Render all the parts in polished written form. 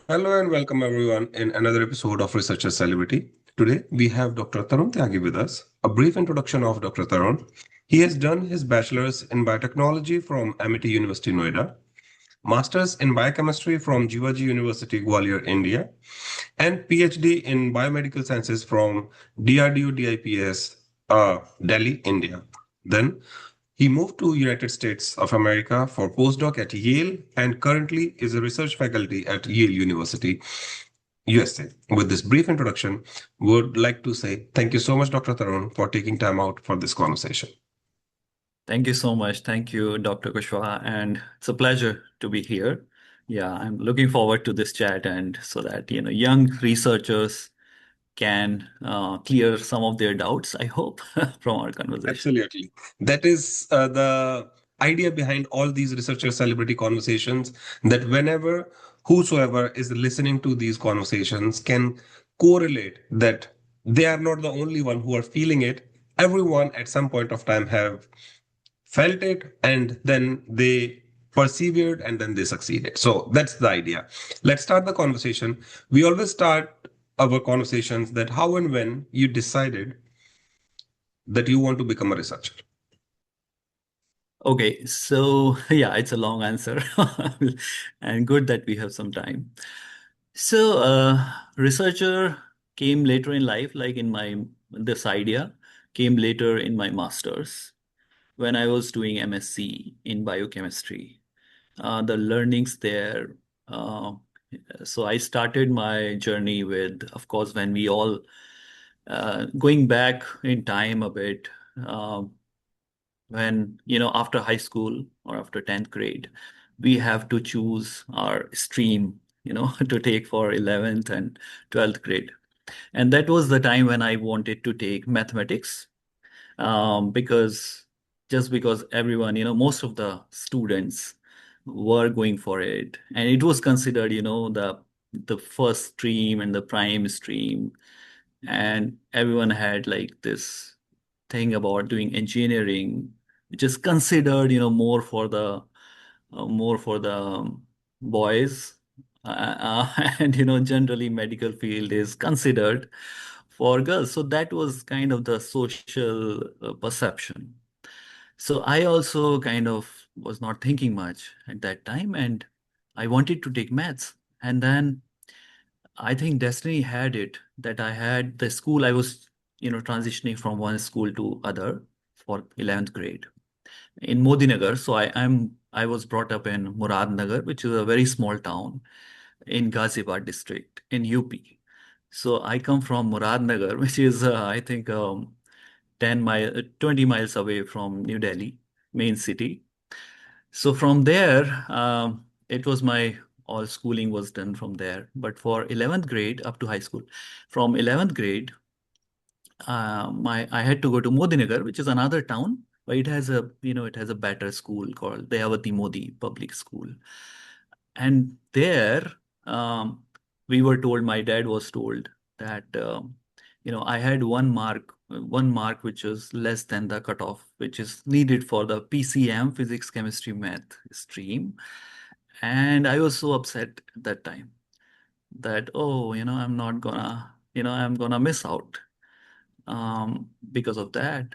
Hello and welcome everyone in another episode of Researcher Celebrity. Today we have Dr. Tarun Tyagi with us. A brief introduction of Dr. Tarun. He has done his bachelor's in biotechnology from MIT University Noida, master's in biochemistry from Jivaji University Gwalior, India, and PhD in biomedical sciences from DRDO DIPS, Delhi, India. Then he moved to United States of America for postdoc at Yale and currently is a research faculty at Yale University, USA. With this brief introduction, would like to say thank you so much, Dr. Tarun, for taking time out for this conversation. Thank you so much. Thank you, Dr. Kushwaha. And it's a pleasure to be here. Yeah, I'm looking forward to this chat and so that, young researchers can clear some of their doubts, I hope, from our conversation. Absolutely. That is the idea behind all these researcher celebrity conversations, that whenever whosoever is listening to these conversations can correlate that they are not the only one who are feeling it. Everyone at some point of time have felt it and then they persevered and then they succeeded. So that's the idea. Let's start the conversation. We always start our conversations that how and when you decided that you want to become a researcher. Okay, so yeah, it's a long answer and good that we have some time. So, researcher came later in life, like this idea came later in my master's when I was doing MSc in biochemistry. The learnings there. Uh, so I started my journey with, of course, when we all going back in time a bit, uh, when, after high school or after 10th grade, we have to choose our stream, to take for 11th and 12th grade. And that was the time when I wanted to take mathematics, because just because everyone, most of the students were going for it, and it was considered, the first stream and the prime stream, and everyone had like this thing about doing engineering, which is considered, more for the boys, and generally medical field is considered for girls. So that was kind of the social perception. So I also kind of was not thinking much at that time, and I wanted to take maths. And then I think destiny had it that I had the school. I was, transitioning from one school to other for 11th grade in Modinagar. So I was brought up in Muradnagar, which is a very small town in Ghaziabad district in UP. So I come from Muradnagar, which is I think 20 miles away from New Delhi, main city. So from there, it was my all schooling was done from there. But for 11th grade up to high school, from 11th grade, my I had to go to Modinagar, which is another town, but it has a better school called Dayavati Modi Public School. And there, um, we were told, my dad was told that, I had one mark which was less than the cutoff, which is needed for the PCM, physics, chemistry, math stream. And I was so upset at that time that, oh, I'm gonna miss out because of that.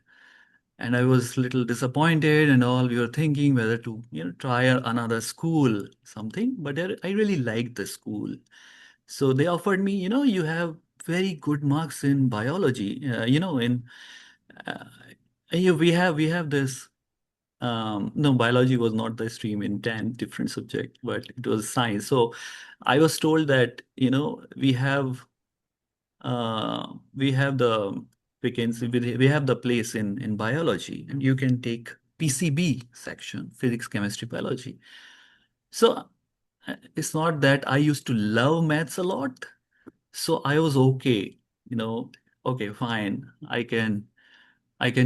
And I was a little disappointed and all. We were thinking whether to, try another school, something. But I really liked the school. So they offered me, you have very good marks in biology. Uh, we have this. No, biology was not the stream in 10 different subject, but it was science. So I was told that, we have the vacancy, we have the place in biology, and you can take PCB section, physics, chemistry, biology. So it's not that I used to love maths a lot. So I was okay, okay, fine. I can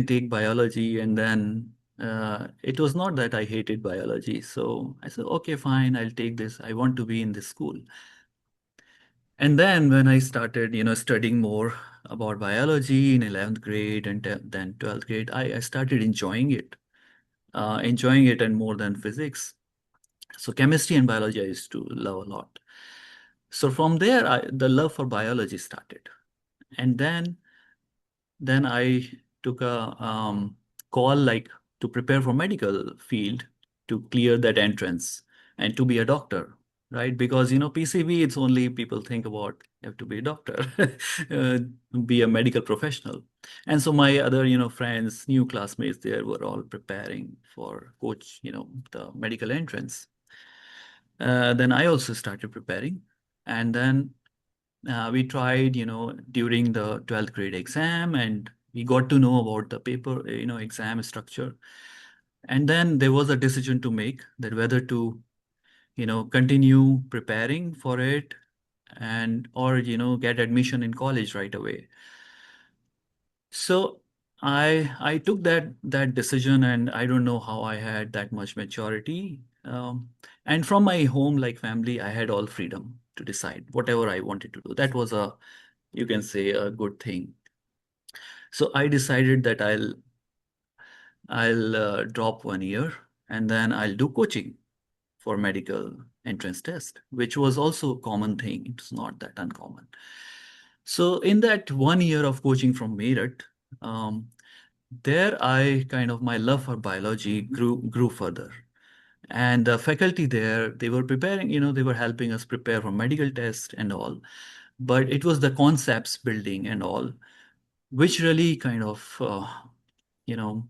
take biology, and then it was not that I hated biology. So I said, okay, fine, I'll take this. I want to be in this school. And then when I started, studying more about biology in 11th grade and then 12th grade, I started enjoying it and more than physics. So chemistry and biology I used to love a lot. So from there, the love for biology started. And then I took a call like to prepare for medical field to clear that entrance and to be a doctor, right? Because PCB, it's only people think about you have to be a doctor, uh, be a medical professional. And so my other friends, new classmates there were all preparing for coach, the medical entrance. Then I also started preparing, and then we tried, during the 12th grade exam, and we got to know about the paper, exam structure. And then there was a decision to make that whether to, continue preparing for it and or, get admission in college right away. So I took that decision, and I don't know how I had that much maturity. And from my home, like family, I had all freedom to decide whatever I wanted to do. That was you can say, a good thing. So I decided that I'll drop 1 year, and then I'll do coaching for medical entrance test, which was also a common thing. It's not that uncommon. So in that 1 year of coaching from Meerut, um, there I kind of my love for biology grew further. And the faculty there, they were preparing, they were helping us prepare for medical tests and all. But it was the concepts building and all, which really kind of, you know,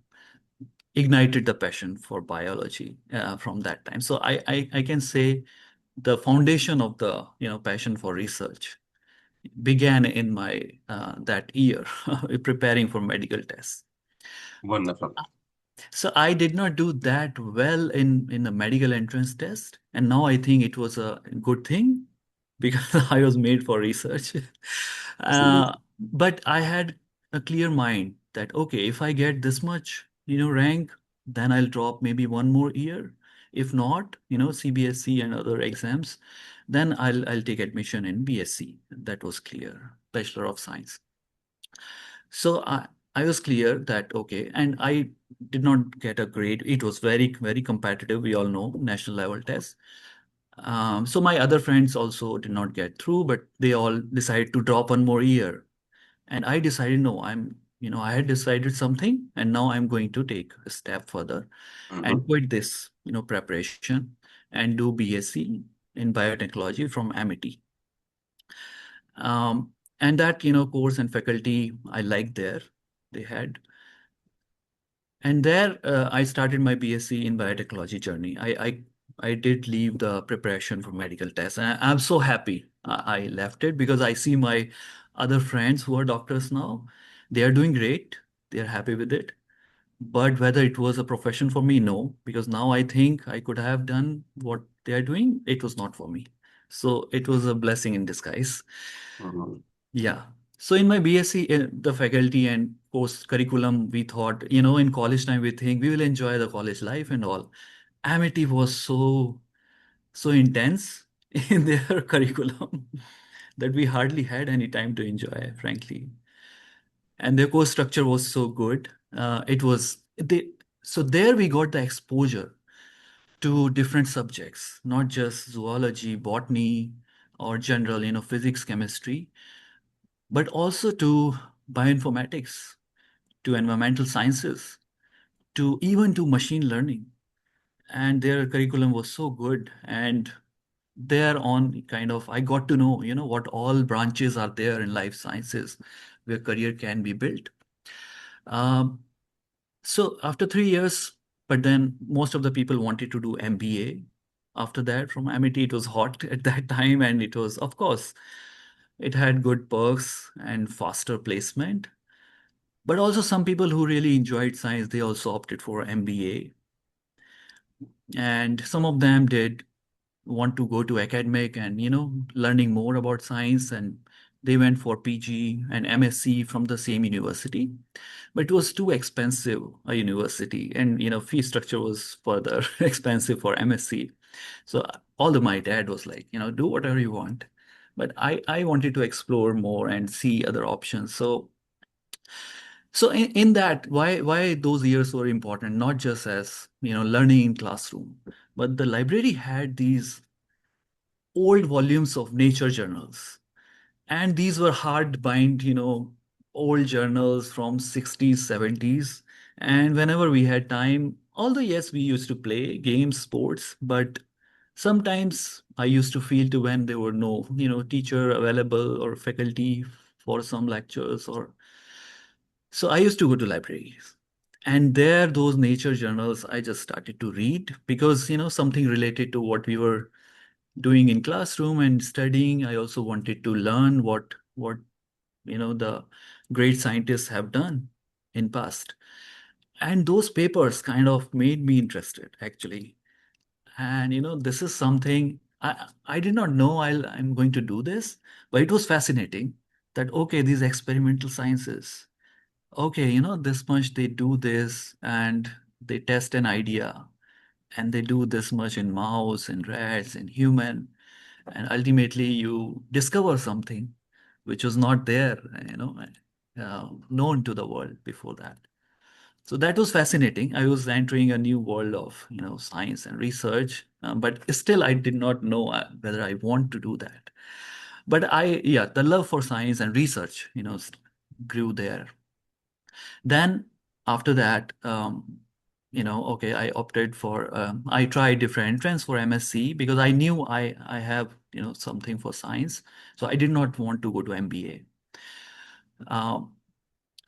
ignited the passion for biology from that time. So I can say the foundation of the, passion for research began in my that year preparing for medical tests. Wonderful. So I did not do that well in the medical entrance test, and now I think it was a good thing because I was made for research. But I had a clear mind that okay, if I get this much, rank, then I'll drop maybe 1 more year. If not, CBSC and other exams, then I'll take admission in BSc. That was clear, Bachelor of Science. So I was clear that okay, and I did not get a grade. It was very, very competitive. We all know national level tests. So my other friends also did not get through, but they all decided to drop 1 more year. And I decided, no, I had decided something, and now I'm going to take a step further and Mhm. quit this, preparation and do BSc in biotechnology from MIT. Um, and that, course and faculty I liked there. They had. And there, I started my BSc in biotechnology journey. I did leave the preparation for medical tests, and I'm so happy I left it because I see my other friends who are doctors now. They are doing great. They are happy with it. But whether it was a profession for me, no, because now I think I could have done what they are doing. It was not for me. So it was a blessing in disguise. Mhm. Yeah. So in my BSc, the faculty and course curriculum, we thought, in college time, we think we will enjoy the college life and all. Amity was so intense in their curriculum that we hardly had any time to enjoy, frankly. And their course structure was so good. It was they. So there we got the exposure to different subjects, not just zoology, botany, or general, physics, chemistry, but also to bioinformatics, to environmental sciences, to even to machine learning. And their curriculum was so good. And there on kind of I got to know, what all branches are there in life sciences where career can be built. Um, so after 3 years, but then most of the people wanted to do MBA. After that, from MIT, it was hot at that time, and it was, of course, it had good perks and faster placement. But also some people who really enjoyed science, they also opted for MBA. And some of them did want to go to academic and, learning more about science. And they went for PG and MSc from the same university. But it was too expensive, a university. And, fee structure was further expensive for MSc. So although my dad was like, do whatever you want. But I wanted to explore more and see other options. So in that, why those years were important, not just as, learning in classroom, but the library had these old volumes of nature journals. And these were hard bind, old journals from 60s, 70s. And whenever we had time, although yes, we used to play games, sports, but sometimes I used to feel to when there were no, teacher available or faculty for some lectures or so I used to go to libraries. And there, those nature journals, I just started to read because, something related to what we were doing in classroom and studying. I also wanted to learn what the great scientists have done in past. And those papers kind of made me interested, actually. And this is something I did not know I'm going to do this, but it was fascinating that okay, these experimental sciences, okay, this much they do this and they test an idea and they do this much in mouse and rats and human, and ultimately you discover something which was not there, known to the world before that. So that was fascinating. I was entering a new world of science and research, but still I did not know whether I want to do that. But yeah, the love for science and research, grew there. Then after that, okay, I opted for I tried different entrance for MSc because I knew I have something for science, so I did not want to go to MBA. Um,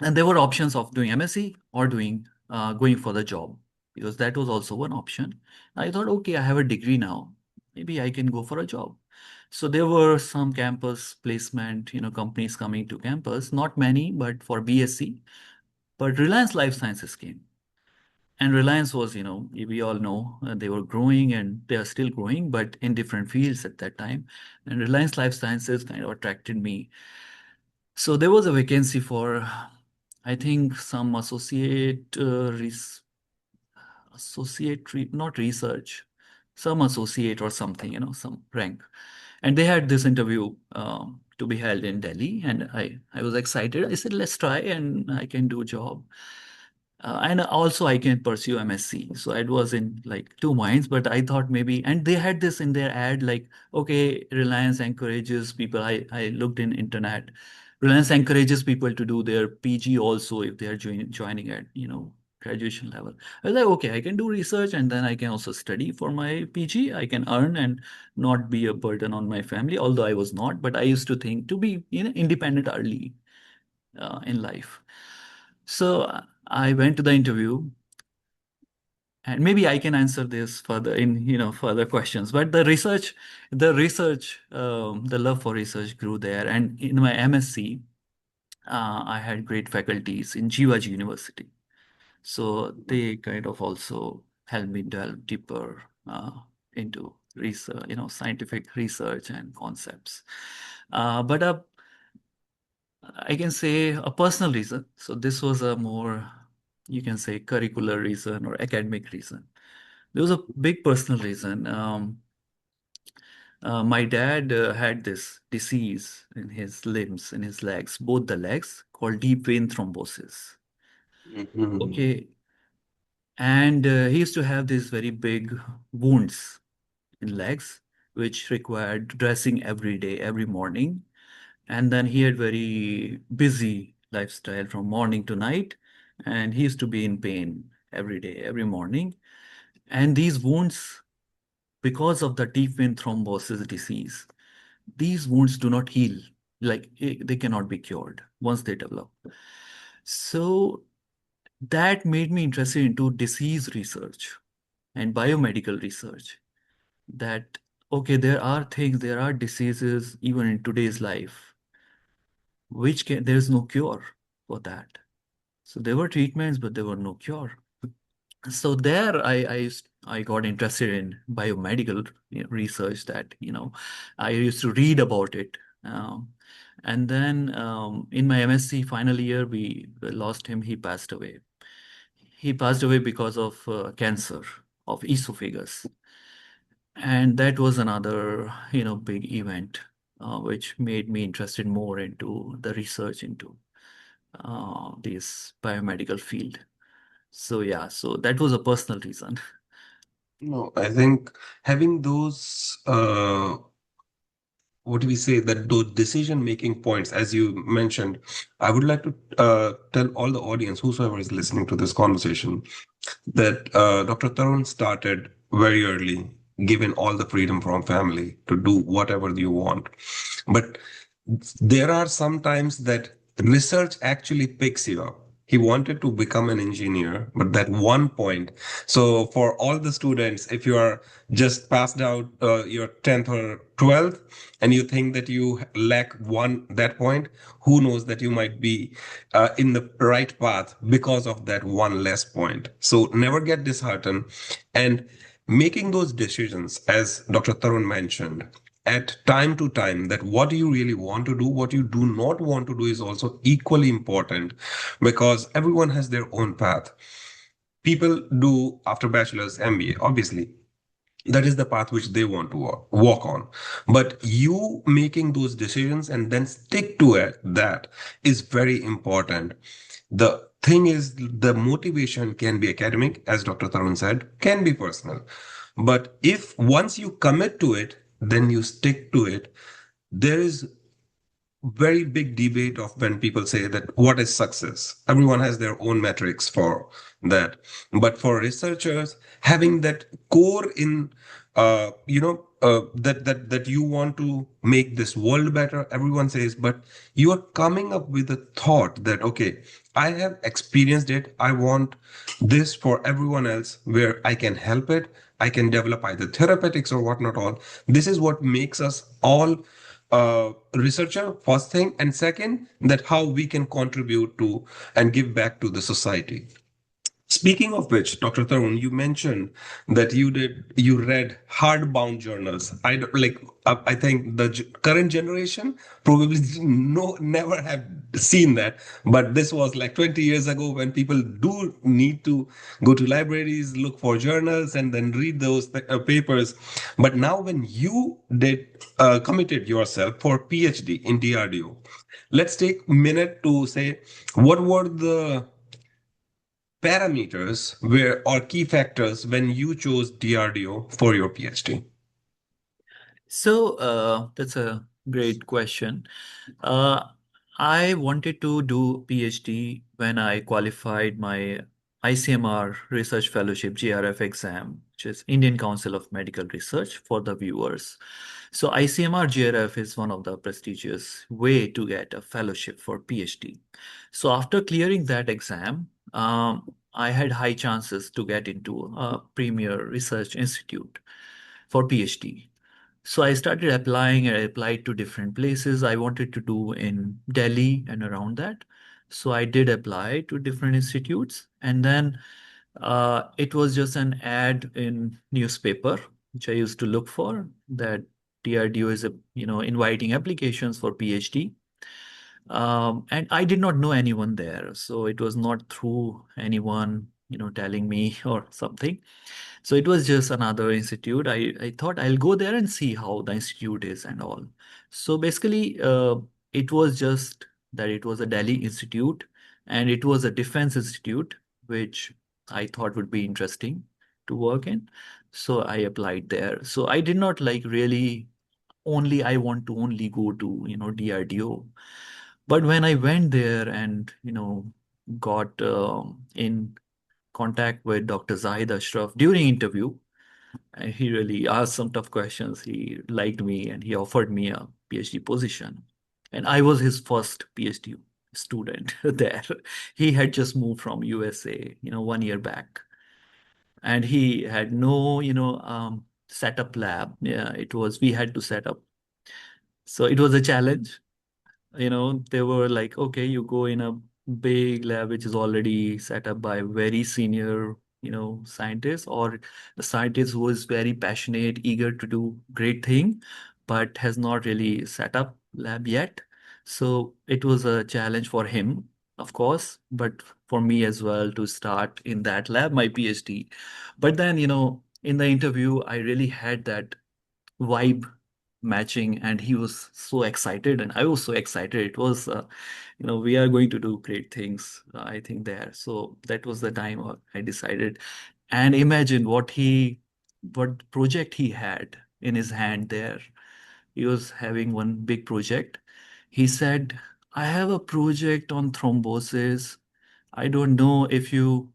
and there were options of doing MSc or doing going for the job because that was also one option. I thought, okay, I have a degree now, maybe I can go for a job. So there were some campus placement, companies coming to campus, not many, but for BSc. But Reliance Life Sciences came. And Reliance was, we all know they were growing and they are still growing, but in different fields at that time. And Reliance Life Sciences kind of attracted me. So there was a vacancy for, I think, some not research, some associate or something, some rank. And they had this interview to be held in Delhi, and I was excited. I said, let's try, and I can do a job. And also I can pursue MSc. So I was in like two minds, but I thought maybe, and they had this in their ad, like, okay, Reliance encourages people. I looked in internet. Reliance encourages people to do their PG also if they are joining at, graduation level. I was like, okay, I can do research and then I can also study for my PG. I can earn and not be a burden on my family, although I was not, but I used to think to be, independent early in life. So I went to the interview, and maybe I can answer this further in further questions. But the love for research grew there, and in my MSc, I had great faculties in Jivaji University, so they kind of also helped me delve deeper into research, scientific research and concepts. But I can say a personal reason. So this was a more, you can say, curricular reason or academic reason. There was a big personal reason. My dad had this disease in his limbs, in his legs, both the legs, called deep vein thrombosis. Mhm. Okay. And he used to have these very big wounds in legs, which required dressing every day, every morning. And then he had very busy lifestyle from morning to night, and he used to be in pain every day, every morning. And these wounds, because of the deep vein thrombosis disease, these wounds do not heal. Like they cannot be cured once they develop. So that made me interested into disease research and biomedical research. That okay, there are diseases even in today's life there's no cure for that. So there were treatments, but there were no cure. So there, I got interested in biomedical research. That I used to read about it, and then in my MSc final year, we lost him. He passed away. He passed away because of cancer of esophagus, and that was another big event, which made me interested more into the research into this biomedical field. So yeah, so that was a personal reason. No, I think having those what do we say, that those decision making points, as you mentioned, I would like to tell all the audience, whosoever is listening to this conversation, that Dr. Tarun started very early, given all the freedom from family to do whatever you want. But there are some times that research actually picks you up. He wanted to become an engineer, but that one point. So for all the students, if you are just passed out your 10th or 12th and you think that you lack one that point, who knows that you might be in the right path because of that one less point. So never get disheartened, and making those decisions, as Dr. Tarun mentioned, at time to time, that what you really want to do, what you do not want to do is also equally important, because everyone has their own path. People do after bachelor's MBA, obviously that is the path which they want to walk on, but you making those decisions and then stick to it, that is very important. The thing is, the motivation can be academic, as Dr. Tarun said, can be personal, but if once you commit to it, then you stick to it. There is very big debate of when people say that what is success. Everyone has their own metrics for that, but for researchers, having that core in that you want to make this world better, everyone says, but you are coming up with a thought that, okay, I have experienced it, I want this for everyone else, where I can help it, I can develop either therapeutics or whatnot. All this is what makes us all researcher, first thing, and second, that how we can contribute to and give back to the society. Speaking of which, Dr. Tarun, you mentioned that you read hardbound journals. I think the current generation probably no never have seen that, but this was like 20 years ago, when people do need to go to libraries, look for journals, and then read those papers. But now, when you did committed yourself for PhD in DRDO, let's take a minute to say what were the parameters were or key factors when you chose DRDO for your PhD? So that's a great question. Uh, I wanted to do PhD when I qualified my ICMR Research Fellowship GRF exam, which is Indian Council of Medical Research for the viewers. So ICMR GRF is one of the prestigious way to get a fellowship for PhD. So after clearing that exam, I had high chances to get into a premier research institute for PhD. So I started applying and I applied to different places I wanted to do in Delhi and around that. So I did apply to different institutes, and then it was just an ad in newspaper, which I used to look for, that DRDO is inviting applications for PhD. And I did not know anyone there, so it was not through anyone telling me or something. So it was just another institute. I thought I'll go there and see how the institute is and all. So basically, it was just that it was a Delhi institute and it was a defense institute, which I thought would be interesting to work in. So I applied there. So I did not like really only I want to only go to, DRDO. But when I went there and, got in contact with Dr. Zahid Ashraf during interview, and he really asked some tough questions. He liked me and he offered me a PhD position. And I was his first PhD student there. He had just moved from USA, 1 year back. And he had no, setup lab. Yeah, we had to set up. So it was a challenge. They were like, okay, you go in a big lab which is already set up by very senior, scientists, or the scientist who is very passionate, eager to do great thing, but has not really set up lab yet. So it was a challenge for him, of course, but for me as well to start in that lab, my PhD. But then, in the interview, I really had that vibe matching, and he was so excited and I was so excited. It was we are going to do great things, I think, there. So that was the time I decided. And imagine what project he had in his hand there. He was having one big project. He said, I have a project on thrombosis. I don't know if you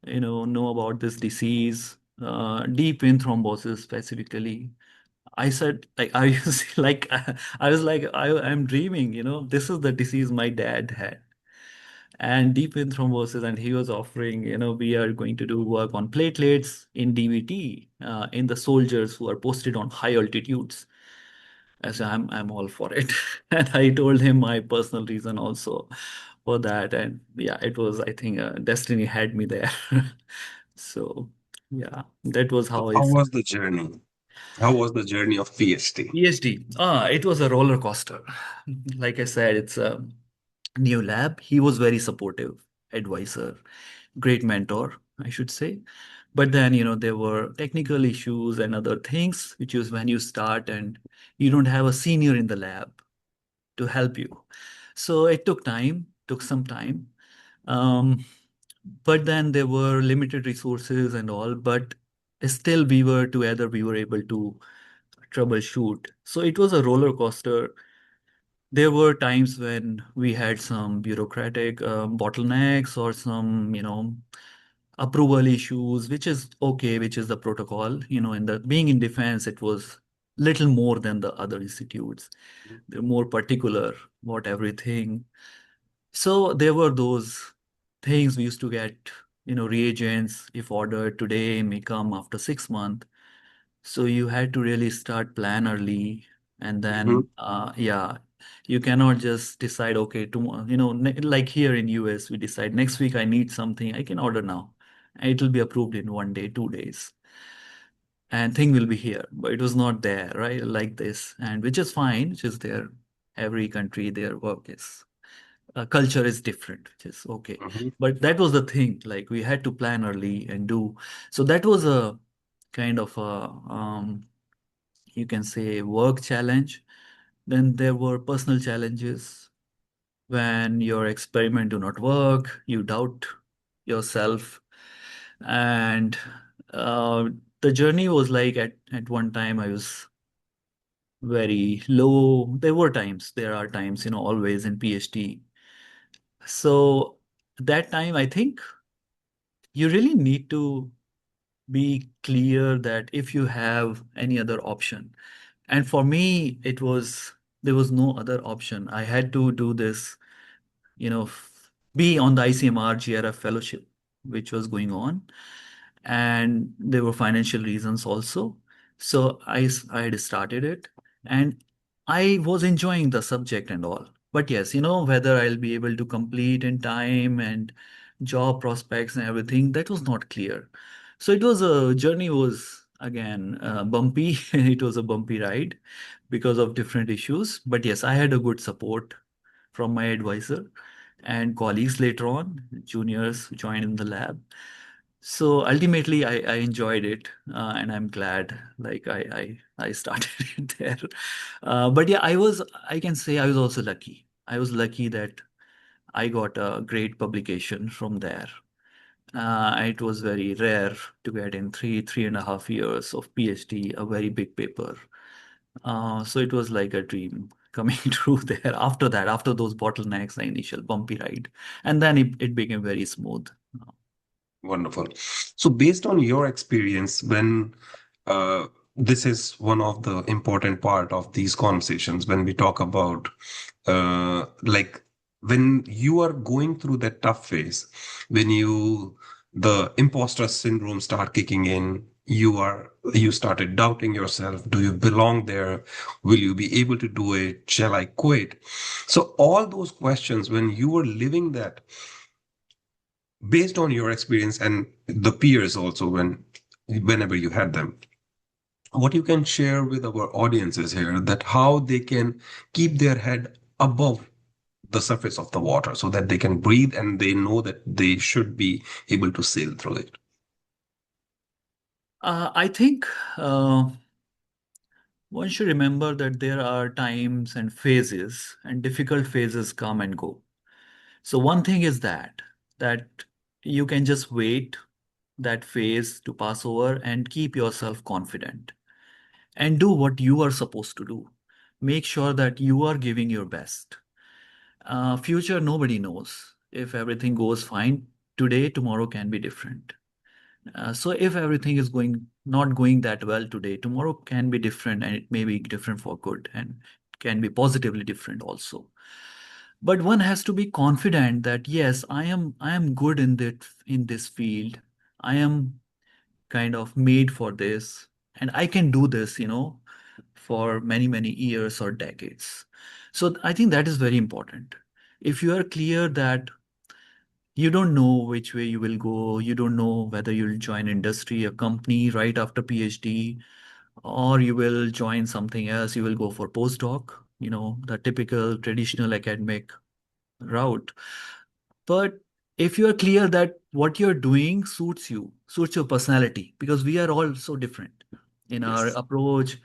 know about this disease, deep vein thrombosis specifically. I said, like, are you like, I was like, I'm dreaming, this is the disease my dad had. And deep vein thrombosis, and he was offering, we are going to do work on platelets in DVT, in the soldiers who are posted on high altitudes. As I'm all for it. And I told him my personal reason also for that. And yeah, it was, I think, destiny had me there. So yeah, that was So how how it's was the journey? How was the journey of PhD? PhD. It was a roller coaster. Like I said, it's a new lab. He was very supportive, advisor, great mentor, I should say. But then, there were technical issues and other things, which is when you start and you don't have a senior in the lab to help you. So it took some time. Um, but then there were limited resources and all, but still we were together, we were able to troubleshoot. So it was a roller coaster. There were times when we had some bureaucratic bottlenecks or some, approval issues, which is okay, which is the protocol. In the being in defense, it was little more than the other institutes. They're more particular about everything. So there were those things we used to get, reagents, if ordered today, may come after 6 months. So you had to really start plan early. And Mhm. then, yeah, you cannot just decide, okay, tomorrow, like here in US, we decide next week I need something, I can order now. And it will be approved in 1 day, 2 days. And thing will be here. But it was not there, right? Like this. And which is fine, which is there. Every country, their work is culture is different, which is okay. Mhm. But that was the thing, like we had to plan early and do. So that was a kind of a, you can say, work challenge. Then there were personal challenges. When your experiment do not work, you doubt yourself. And uh, the journey was like at one time I was very low. There are times, always in PhD. So that time, I think you really need to be clear that if you have any other option. And for me, there was no other option. I had to do this, be on the ICMR GRF fellowship, which was going on. And there were financial reasons also. So I had started it and I was enjoying the subject and all. But yes, whether I'll be able to complete in time and job prospects and everything, that was not clear. So it was a journey was again bumpy. It was a bumpy ride because of different issues. But yes, I had a good support from my advisor and colleagues later on, juniors who joined in the lab. So ultimately, I enjoyed it, and I'm glad. Like I started it there. But yeah, I can say I was also lucky. I was lucky that I got a great publication from there. It was very rare to get in 3.5 years of PhD, a very big paper. So it was like a dream coming true there. After that, after those bottlenecks, the initial bumpy ride, and then it became very smooth. Wonderful. So, based on your experience, when uh, this is one of the important part of these conversations, when we talk about like when you are going through that tough phase, when the imposter syndrome start kicking in, you started doubting yourself. Do you belong there? Will you be able to do it? Shall I quit? So, all those questions, when you were living that based on your experience and the peers also whenever you had them, what you can share with our audiences here, that how they can keep their head above the surface of the water so that they can breathe and they know that they should be able to sail through it. I think uh, one should remember that there are times and phases, and difficult phases come and go. So one thing is that you can just wait that phase to pass over and keep yourself confident and do what you are supposed to do. make sure that you are giving your best. Future, nobody knows. If everything goes fine today, tomorrow can be different. So if everything is going not going that well today, tomorrow can be different, and it may be different for good and can be positively different also. But one has to be confident that yes, I am good in this field. I am kind of made for this, and I can do this, for many, many years or decades. So I think that is very important. If you are clear that you don't know which way you will go, you don't know whether you'll join industry, a company right after PhD, or you will join something else, you will go for postdoc, the typical traditional academic route. But if you are clear that what you're doing suits you, suits your personality, because we are all so different in our Yes. approach.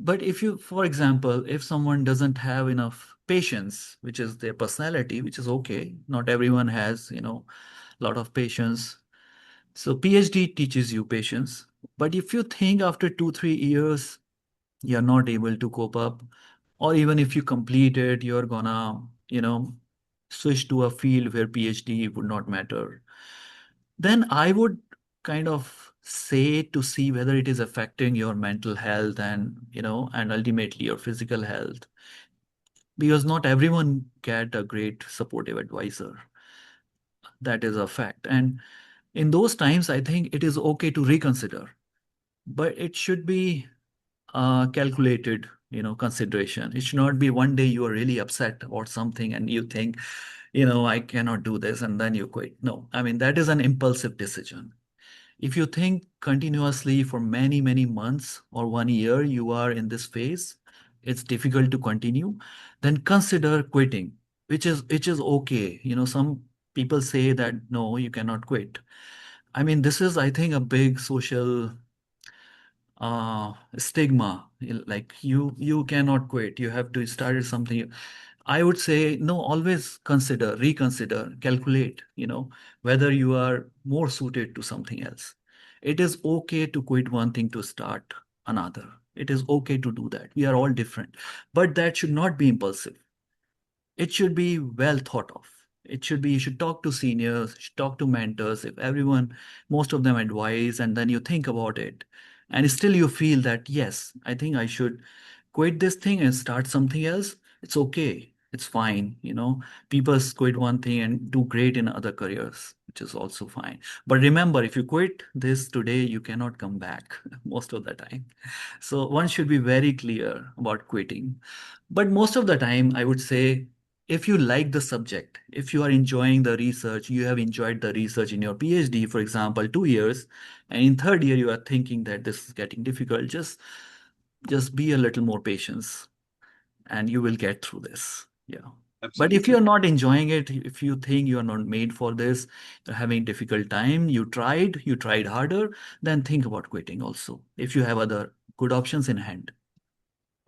But if you, for example, if someone doesn't have enough patience, which is their personality, which is okay, not everyone has, a lot of patience. So PhD teaches you patience. But if you think after 2, 3 years, you're not able to cope up, or even if you complete it, you're gonna, switch to a field where PhD would not matter, then I would kind of say to see whether it is affecting your mental health and, and ultimately your physical health, because not everyone get a great supportive advisor. That is a fact. And in those times, I think it is okay to reconsider, but it should be calculated, consideration. It should not be one day you are really upset about something and you think, I cannot do this, and then you quit. No, I mean, that is an impulsive decision. If you think continuously for many, many months or 1 year you are in this phase, it's difficult to continue, then consider quitting, which is okay. Some people say that no, you cannot quit. I mean, this is, I think, a big social stigma. Like you cannot quit. You have to start something. I would say no, always consider, reconsider, calculate, whether you are more suited to something else. It is okay to quit one thing to start another. It is okay to do that. We are all different. But that should not be impulsive. It should be well thought of. It should be, you should talk to seniors, you should talk to mentors. If everyone, most of them advise, and then you think about it, and still you feel that, yes, I think I should quit this thing and start something else, it's okay. It's fine. People quit one thing and do great in other careers, which is also fine. But remember, if you quit this today, you cannot come back most of the time. So one should be very clear about quitting. But most of the time, I would say, if you like the subject, if you are enjoying the research, you have enjoyed the research in your PhD, for example, 2 years, and in third year you are thinking that this is getting difficult, just be a little more patience, and you will get through this. Yeah. But if you're Absolutely. not enjoying it, if you think you are not made for this, you're having difficult time, you tried harder, then think about quitting also, if you have other good options in hand.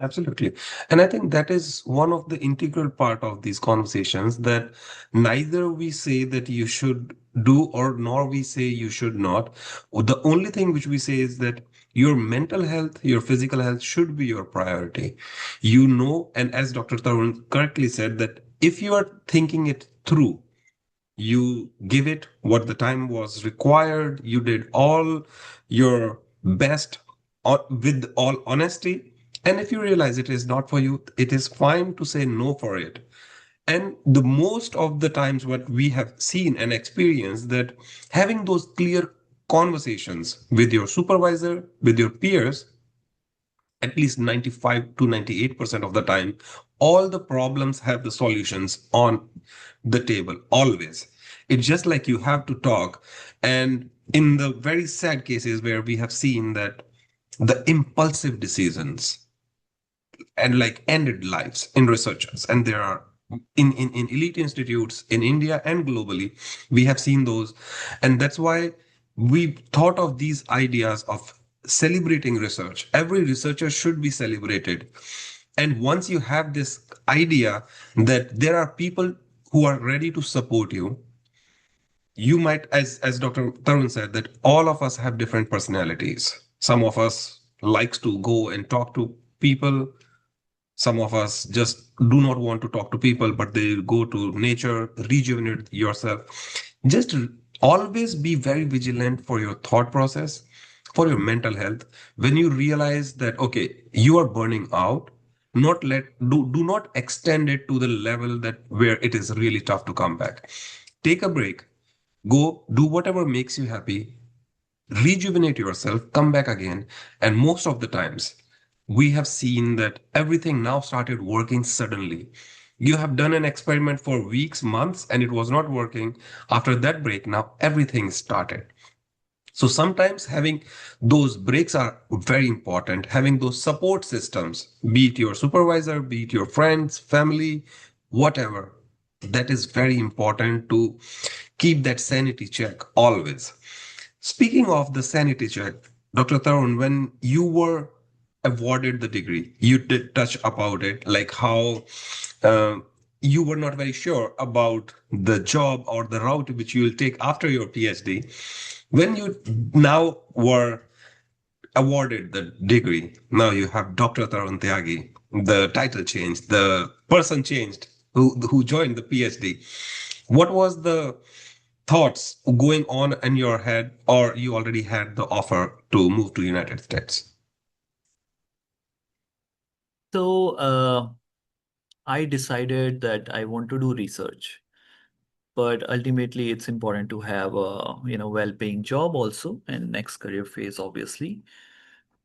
Absolutely. And I think that is one of the integral part of these conversations, that neither we say that you should do or nor we say you should not. The only thing which we say is that your mental health, your physical health should be your priority. And as Dr. Tarun correctly said, that if you are thinking it through, you give it what the time was required, you did all your best with all honesty, and if you realize it is not for you, it is fine to say no for it. And the most of the times what we have seen and experienced, that having those clear conversations with your supervisor, with your peers, at least 95 to 98% of the time, all the problems have the solutions on the table always. It's just like you have to talk. And in the very sad cases where we have seen that the impulsive decisions and like ended lives in researchers, and there are in elite institutes in India and globally, we have seen those. And that's why we thought of these ideas of celebrating research. Every researcher should be celebrated. And once you have this idea that there are people who are ready to support you, you might, as Dr. Tarun said, that all of us have different personalities. Some of us likes to go and talk to people. Some of us just do not want to talk to people, but they go to nature, rejuvenate yourself. Just always be very vigilant for your thought process, for your mental health. When you realize that, okay, you are burning out, do not extend it to the level that where it is really tough to come back. Take a break, go do whatever makes you happy, rejuvenate yourself, come back again. And most of the times, we have seen that everything now started working suddenly. You have done an experiment for weeks, months, and it was not working. After that break, now everything started. So sometimes having those breaks are very important. Having those support systems, be it your supervisor, be it your friends, family, whatever, that is very important to keep that sanity check always. Speaking of the sanity check, Dr. Tarun, when you were awarded the degree, you did touch about it, like how uh, you were not very sure about the job or the route which you will take after your PhD. When you now were awarded the degree, now you have Dr. Tarun Tyagi, the title changed, the person changed who joined the PhD. What was the thoughts going on in your head, or you already had the offer to move to United States? So I decided that I want to do research, but ultimately it's important to have a well-paying job also and next career phase, obviously.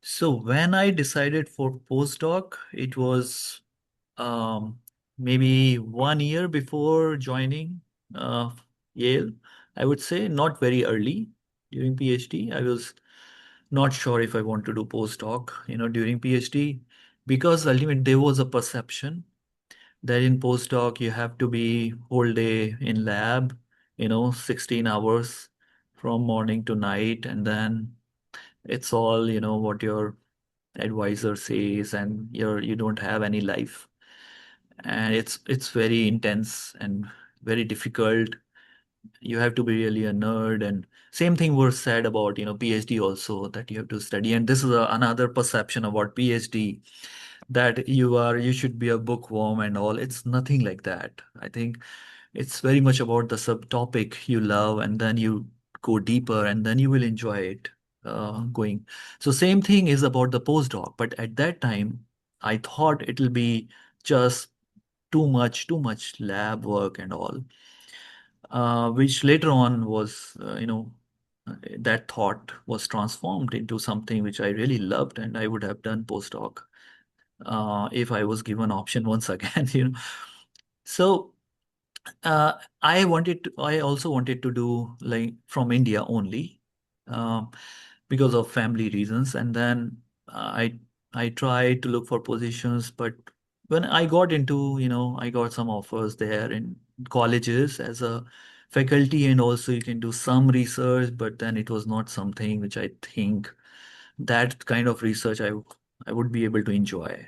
So when I decided for postdoc, it was um, maybe 1 year before joining uh, Yale. I would say not very early during PhD. I was not sure if I want to do postdoc, during PhD, because ultimately there was a perception that in postdoc you have to be whole day in lab, 16 hours from morning to night, and then it's all, what your advisor says, and you don't have any life. And it's very intense and very difficult. You have to be really a nerd, and same thing was said about PhD also, that you have to study. And this is another perception about PhD, that you should be a bookworm and all. It's nothing like that. I think it's very much about the subtopic you love, and then you go deeper, and then you will enjoy it going. So same thing is about the postdoc, but at that time I thought it'll be just too much lab work and all, which later on was, that thought was transformed into something which I really loved, and I would have done postdoc if I was given option once again. So I also wanted to do like from India only, um, because of family reasons. And then I tried to look for positions, but when I got into, I got some offers there in colleges as a faculty, and also you can do some research, but then it was not something which I think that kind of research I would be able to enjoy.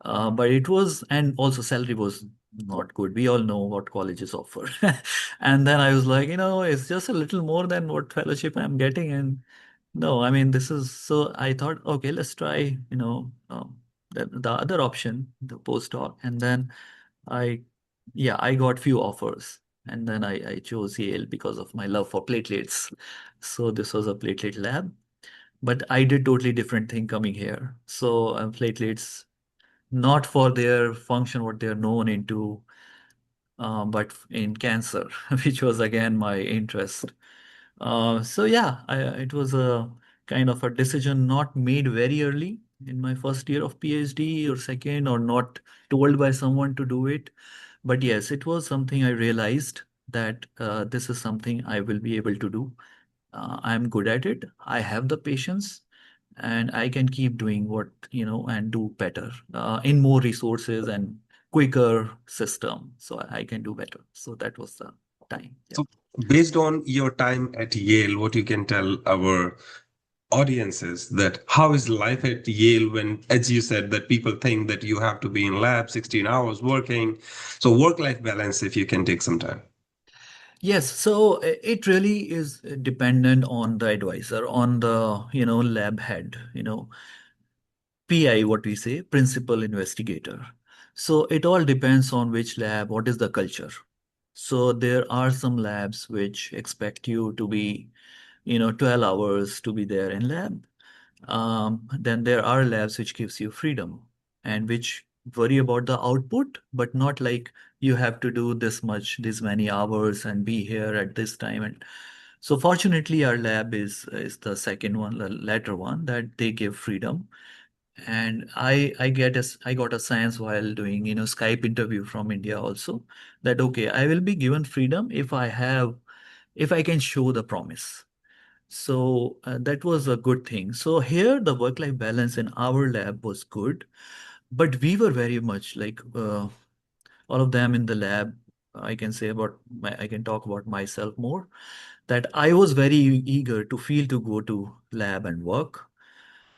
But it was, and also salary was not good. We all know what colleges offer. And then I was like, it's just a little more than what fellowship I'm getting. And no, I mean, this is, so I thought, okay, let's try, the other option, the postdoc. And then I, yeah, I got few offers. And then I chose Yale because of my love for platelets. So this was a platelet lab, but I did totally different thing coming here. So platelets, not for their function, what they're known into, but in cancer, which was again my interest. So yeah, it was a kind of a decision not made very early in my first year of PhD or second, or not told by someone to do it. But yes, it was something I realized that this is something I will be able to do. I'm good at it. I have the patience, and I can keep doing what, and do better in more resources and quicker system. So I can do better. So that was the time. Yeah. So, based on your time at Yale, what you can tell our audiences that how is life at Yale when, as you said, that people think that you have to be in lab 16 hours working. So, work-life balance, if you can take some time. Yes, so it really is dependent on the advisor, on the, lab head. PI, what we say, principal investigator. So it all depends on which lab, what is the culture. So there are some labs which expect you to be, 12 hours to be there in lab. Then there are labs which gives you freedom and which worry about the output, but not like you have to do this much, this many hours and be here at this time. And so fortunately, our lab is the second one, the latter one, that they give freedom. And I got a science while doing, Skype interview from India also, that okay, I will be given freedom if I can show the promise. So that was a good thing. So here the work-life balance in our lab was good, but we were very much like all of them in the lab. I can talk about myself more, that I was very eager to feel to go to lab and work,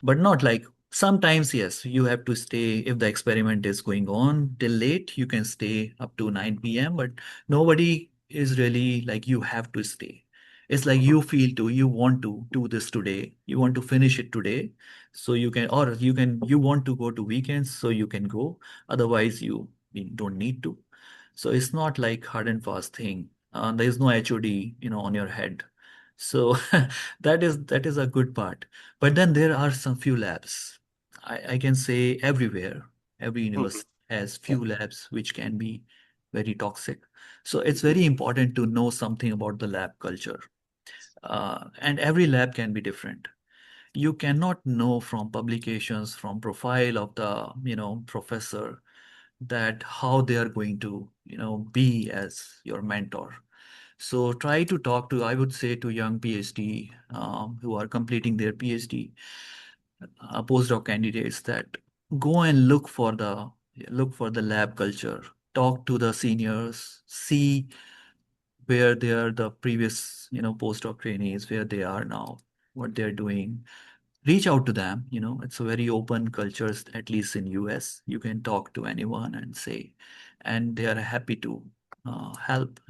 but not like sometimes, yes, you have to stay if the experiment is going on till late, you can stay up to 9 p.m., but nobody is really like you have to stay. It's like Mhm. you feel to, you want to do this today, you want to finish it today, so you can, or you want to go to weekends, so you can go. Otherwise, you don't need to. So it's not like hard and fast thing. There is no HOD, on your head. So that is a good part. But then there are some few labs. I can say everywhere, every Mhm. university has Yeah, few labs which can be very toxic. So it's very important to know something about the lab culture. And every lab can be different. You cannot know from publications, from profile of the, professor, that how they are going to, be as your mentor. So try to talk to, I would say, to young PhD who are completing their PhD, postdoc candidates, that go and look for the lab culture, talk to the seniors, see where they are, the previous, postdoc trainees, where they are now, what they're doing. Reach out to them. It's a very open culture, at least in US. You can talk to anyone and say, and they are happy to help.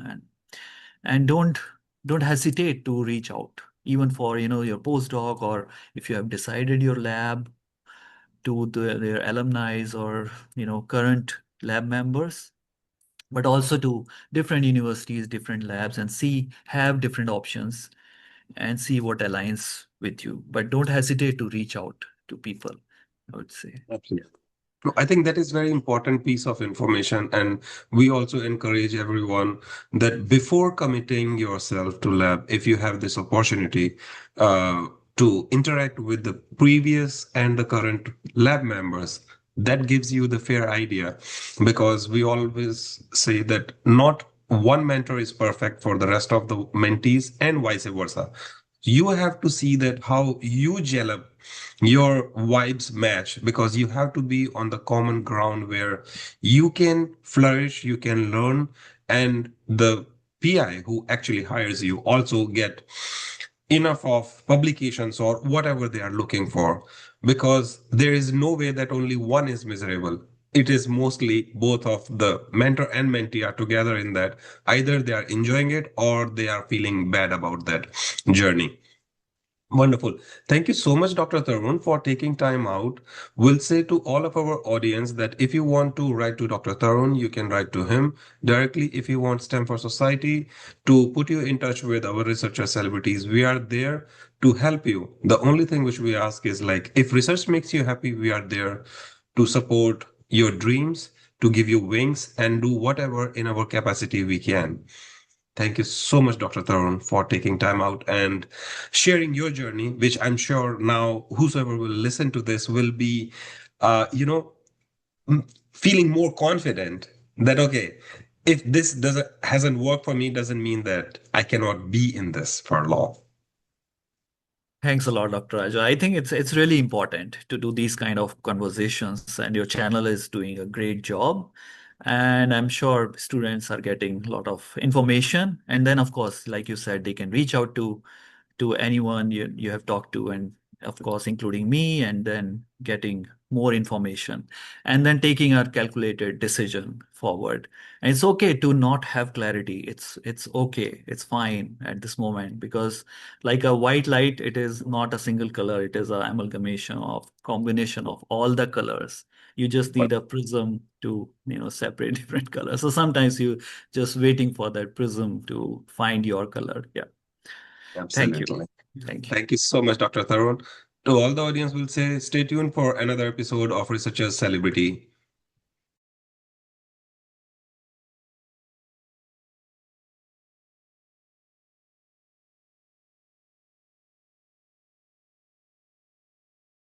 And don't hesitate to reach out, even for your postdoc, or if you have decided your lab, to their alumni or current lab members, but also to different universities, different labs, and have different options and see what aligns with you. But don't hesitate to reach out to people, I would say. absolutely. No, I think that is very important piece of information, and we also encourage everyone that before committing yourself to lab, if you have this opportunity to interact with the previous and the current lab members, that gives you the fair idea, because we always say that not one mentor is perfect for the rest of the mentees and vice versa. You have to see that how you gel up, your vibes match, because you have to be on the common ground where you can flourish, you can learn, and the PI who actually hires you also get enough of publications or whatever they are looking for, because there is no way that only one is miserable. It is mostly both of the mentor and mentee are together in that. Either they are enjoying it or they are feeling bad about that journey. Wonderful. Thank you so much, Dr. Tarun, for taking time out. We'll say to all of our audience that if you want to write to Dr. Tarun, you can write to him directly. If you want STEM for Society to put you in touch with our researcher celebrities, we are there to help you. The only thing which we ask is like, if research makes you happy, we are there to support your dreams, to give you wings, and do whatever in our capacity we can. Thank you so much, Dr. Tarun, for taking time out and sharing your journey, which I'm sure now whosoever will listen to this will be, uh, you know, feeling more confident that, okay, if this doesn't hasn't worked for me, doesn't mean that I cannot be in this for long. Thanks a lot, Dr. Raju. I think it's really important to do these kind of conversations, and your channel is doing a great job. And I'm sure students are getting a lot of information. And then, of course, like you said, they can reach out to anyone you have talked to, and of course, including me, and then getting more information, and then taking a calculated decision forward. And it's okay to not have clarity. It's okay. It's fine at this moment, because like a white light, it is not a single color. It is an amalgamation of combination of all the colors. You just need a prism to, separate different colors. So sometimes you just waiting for that prism to find your color. Yeah. Thank you. Absolutely. Thank you. Thank you so much, Dr. Tarun. To all the audience, will say stay tuned for another episode of Researchers Celebrity.